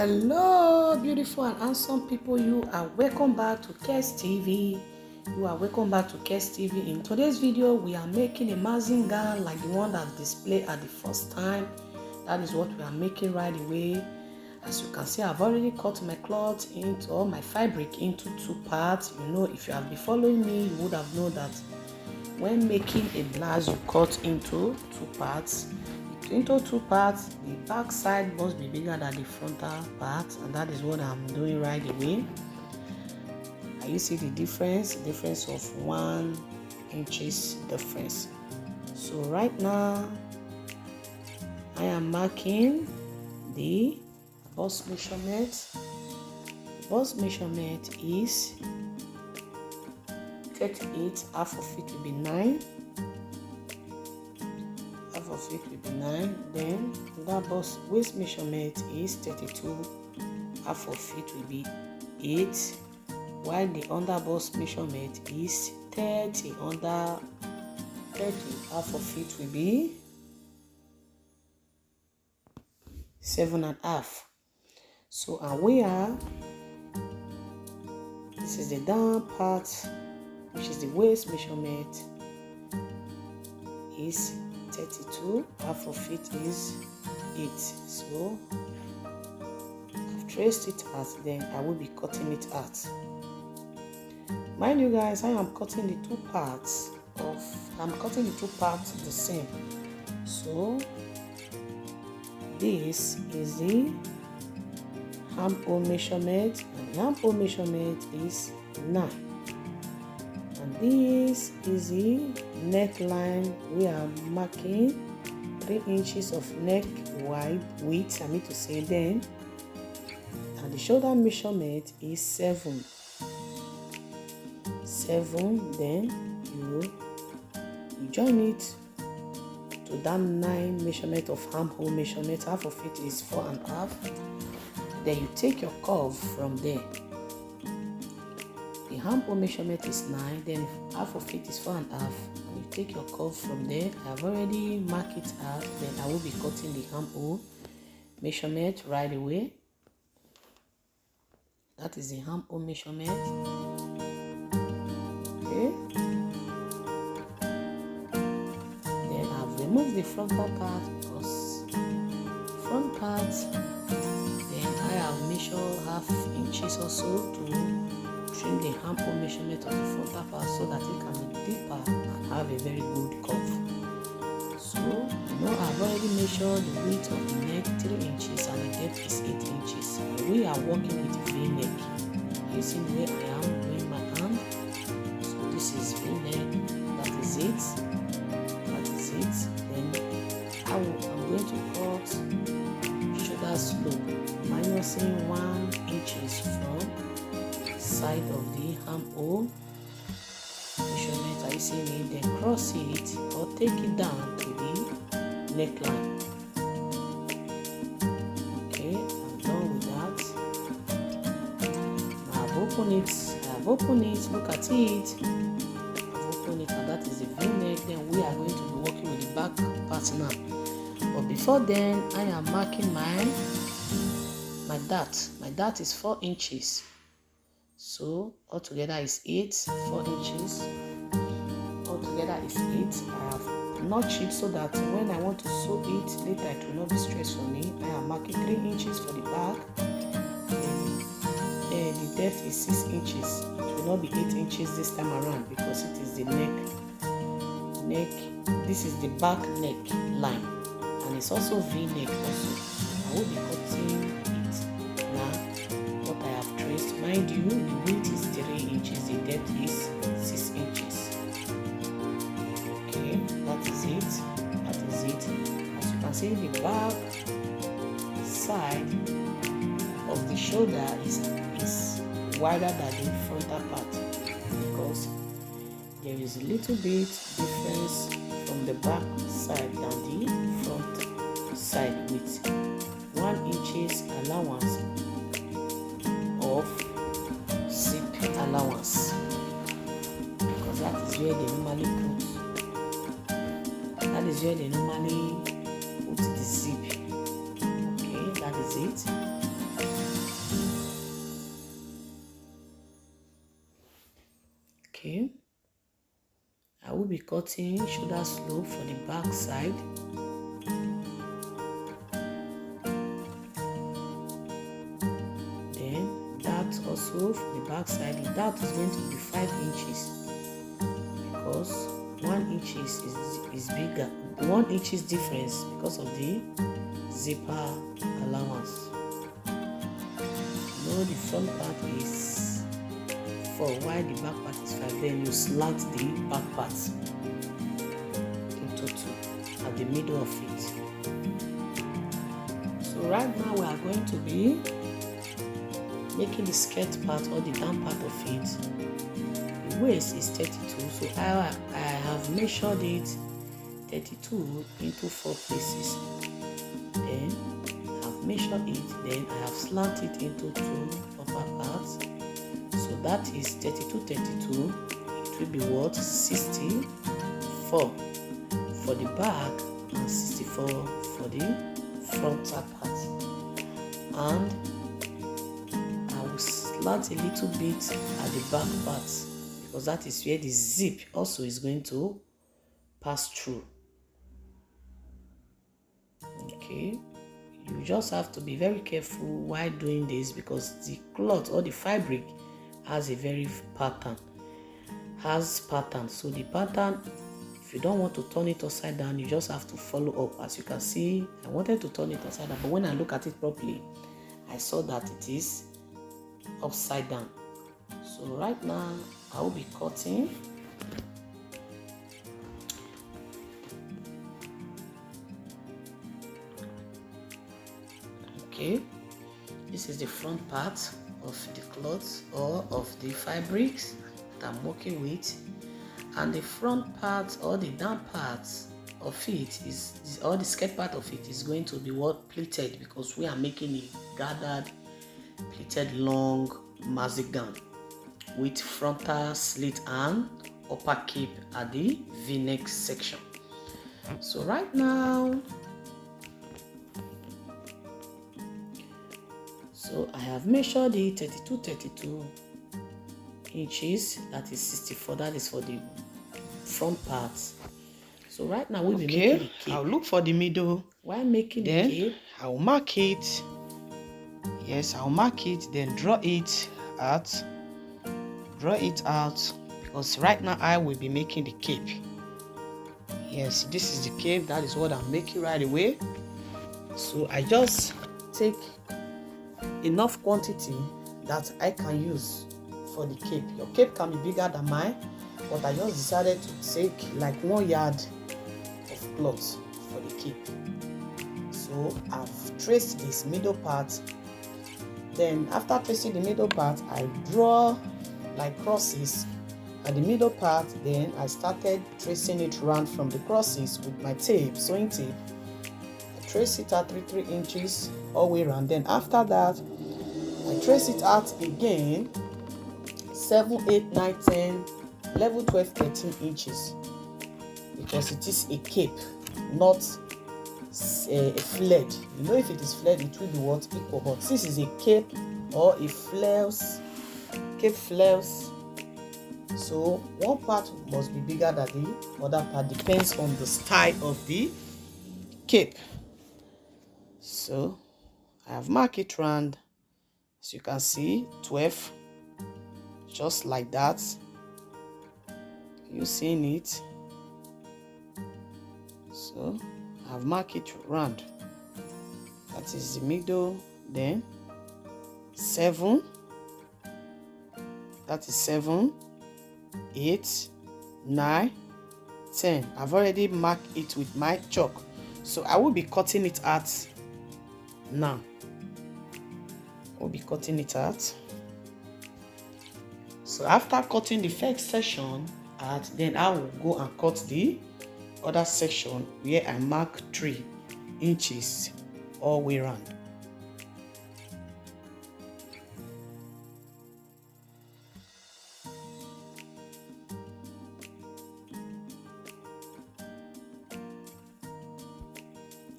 Hello beautiful and handsome people, you are welcome back to Kes TV. In today's video we are making a mazing gown like the one that's displayed at the first time. That is what we are making right away. As you can see, I've already cut my cloth into, or my fabric, into two parts. You know, if you have been following me, you would have known that when making a blouse you cut into two parts. The back side must be bigger than the frontal part, and that is what I'm doing right away. And you see the difference of 1 inches difference. So right now I am marking the bust measurement. The bust measurement is 38, half of it will be 9. Half of it will be 9. Then that bust waist measurement is 32, half of it will be 8, while the under bust measurement is 30. Under 30, half of it will be 7.5. So this is the down part, which is the waist measurement, is 32, half of it is 8. So I've traced it out, then I will be cutting it out. Mind you guys, I am cutting the two parts the same. So this is the armhole measurement, and the armhole measurement is 9. And this is the neckline. We are marking 3 inches of neck width, I mean to say. Then and the shoulder measurement is 7. Then you join it to that 9 measurement of armhole measurement. Half of it is 4.5. Then you take your curve from there. The armhole measurement is 9, then half of it is 4.5. And you take your curve from there. I have already marked it out. Then I will be cutting the armhole measurement right away. That is the armhole measurement. Okay. Then I've removed the frontal part because front part, then I have measured half inches or so to trim the armhole measurement of the frontal part so that it can be deeper and have a very good curve. So I've already measured the width of the neck 3 inches and the depth is 8 inches. We are working with V-neck. You see where I am doing my hand. So this is V-neck. That is it. Then I'm going to cut shoulder slope, minusing 1 inches from side of the armhole measurement. Are you seeing it? Then cross it or take it down to the neckline. Okay, I'm done with that. Now I've opened it. Look at it. I've opened it, and that is the V-neck. Then we are going to be working with the back part now. But before then, I am marking my dart. My dart is 4 inches. So altogether is 8. 4 inches. Altogether is 8. I have notched it so that when I want to sew it later, it will not be stressed for me. I am marking 3 inches for the back. The depth is 6 inches. It will not be 8 inches this time around because it is the neck. This is the back neck line, and it's also V-neck also. I will be cutting it now. What I have traced, mind you, the width is 3 inches, the depth is 6 inches. Okay, that is it. As you can see, the back side of the shoulder is wider than the frontal part because there is a little bit difference from the back side than the front side with 1 inches allowance of zip allowance, because that is where they normally put the zip. Okay, that is it. Okay, I will be cutting shoulder slope for the back side. Then that also for the back side, that is going to be 5 inches because 1 inch is bigger. 1 inch is difference because of the zipper allowance. No, the front part is 4 while the back part is 5. Then you slant the back part into 2 at the middle of it. So right now we are going to be making the skirt part or the down part of it. The waist is 32, so I have measured it 32 into 4 places. Then I've measured it, then I have slanted it into 2 upper parts. So that is 32, 32. It will be what? 64 for the back and 64 for the frontal part. And I will slant a little bit at the back part because that is where the zip also is going to pass through. Okay, you just have to be very careful while doing this because the cloth or the fabric has a very pattern. So the pattern, if you don't want to turn it upside down, you just have to follow up. As you can see, I wanted to turn it upside down, but when I look at it properly, I saw that it is upside down. So right now I will be cutting. Okay, this is the front part of the cloth or of the fabrics that I'm working with, and the front part or the down part of it is, or the skirt part of it is going to be what? Pleated, because we are making a gathered pleated long maxi gown with frontal slit and upper cape at the v-neck section. So right now, so I have measured the 32 inches, that is 64, that is for the front part. So right now we'll be making the cape. I'll look for the middle. While making the cape, I'll mark it. Yes, I'll mark it, then draw it out. Because right now I will be making the cape. Yes, this is the cape. That is what I'm making right away. So I just take enough quantity that I can use for the cape. Your cape can be bigger than mine, but I just decided to take like 1 yard of cloth for the cape. So I've traced this middle part. Then after tracing the middle part, I draw like crosses at the middle part. Then I started tracing it round from the crosses with my tape, sewing tape. I trace it at 3 inches all the way around. Then after that, I trace it out again 7, 8, 9, 10, 11, 12, 13 inches because it is a cape, not a flared. You know, if it is flared, it will be what? Equal. But this is a cape or a flares, cape flares. So one part must be bigger than the other part, depends on the style of the cape. So I have marked it round. As you can see, 12, just like that. You seeing it? So I've marked it round. That is the middle. Then 7. That is 7, 8, 9, 10. I've already marked it with my chalk. So I will be cutting it out now. We'll be cutting it out. So after cutting the first section out, then I will go and cut the other section where I mark 3 inches all the way around.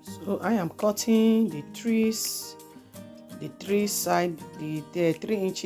So I am cutting the 3 inches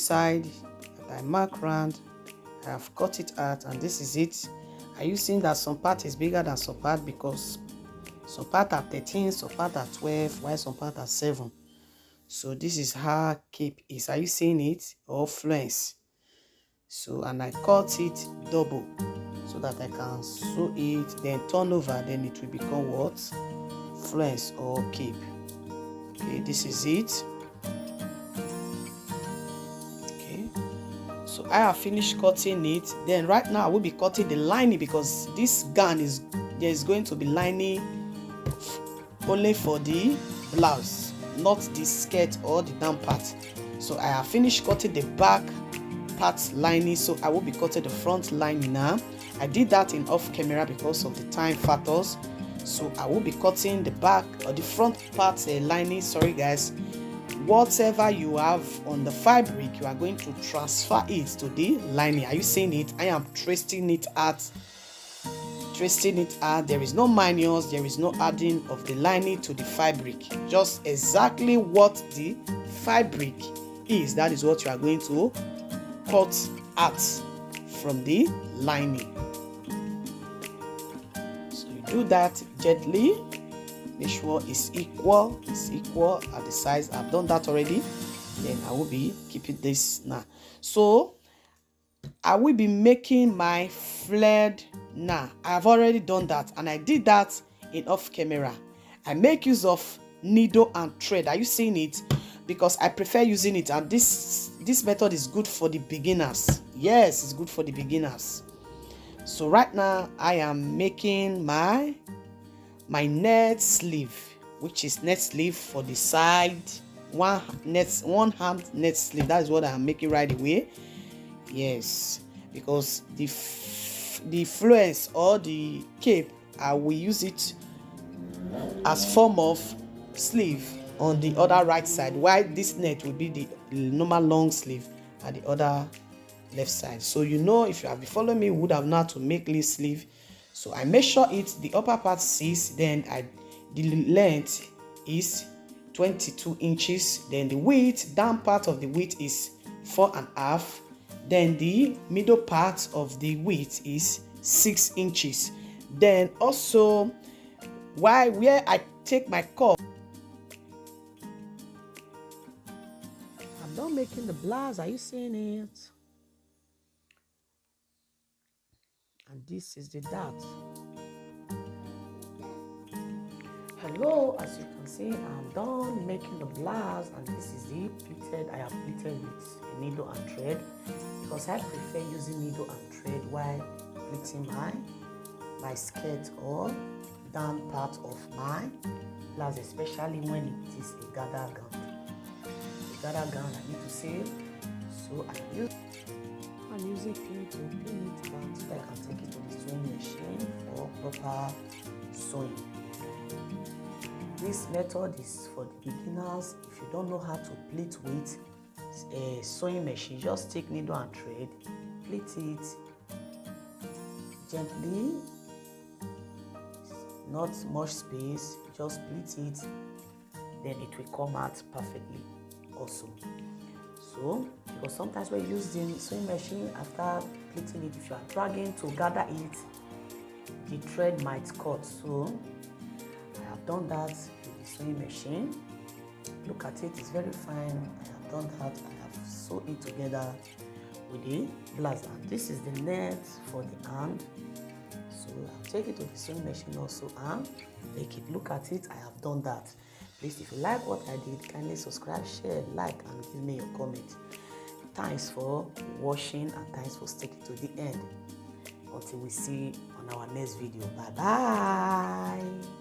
side that I mark round. I have cut it out, and this is it. Are you seeing that some part is bigger than some part, because some part are 13, some part are 12, while some part are 7. So this is how cape is. Are you seeing it? Or Flence? So, and I cut it double so that I can sew it, then turn over, then it will become what? Flence or cape. Okay, this is it. Okay, so I have finished cutting it. Then right now I will be cutting the lining, because this gown is, there is going to be lining only for the blouse, not the skirt or the down part. So I have finished cutting the back part lining, so I will be cutting the front lining now. I did that in off camera because of the time factors. So I will be cutting the back or the front part lining. Sorry guys. Whatever you have on the fabric, you are going to transfer it to the lining. Are you seeing it? I am tracing it out. There is no minus, there is no adding of the lining to the fabric. Just exactly what the fabric is, that is what you are going to cut out from the lining. So you do that gently. Make sure it's equal at the size. I've done that already. Then I will be keeping this now. So I will be making my flared now. I've already done that, and I did that in off camera. I make use of needle and thread. Are you seeing it? Because I prefer using it, and this method is good for the beginners. Yes, it's good for the beginners. So right now I am making my net sleeve, which is net sleeve for the side, one hand net sleeve. That is what I am making right away. Yes, because the Flence or the cape, I will use it as form of sleeve on the other right side, while this net will be the normal long sleeve at the other left side. So you know, if you have been following me, would have known how to make this sleeve. So I measure it, the upper part 6, then the length is 22 inches, then the width, down part of the width is 4.5, then the middle part of the width is 6 inches. Then also, where I take my cuff, I'm done making the blouse. Are you seeing it? And this is the dart. Hello, as you can see, I'm done making the blouse, and this is the pleated. I have pleated with a needle and thread, because I prefer using needle and thread while pleating my skirt or down part of my blouse, especially when it is a gather gown. A gather gown, I need to say. So I'm using pin to pin it down so I can take it to the sewing machine for proper sewing. This method is for the beginners. If you don't know how to pleat with a sewing machine, just take needle and thread, pleat it gently, not much space, just pleat it, then it will come out perfectly also. So, because sometimes when you use the sewing machine, after pleating it, if you are dragging to gather it, the thread might cut. So I have done that with the sewing machine. Look at it, it's very fine. I have done that. I have sewed it together with the blouse, and this is the net for the hand. So I'll take it to the sewing machine also and make it. Look at it, I have done that. Please, if you like what I did, kindly subscribe, share, like, and give me your comment. Thanks for watching, and thanks for sticking to the end. Until we see on our next video. Bye bye.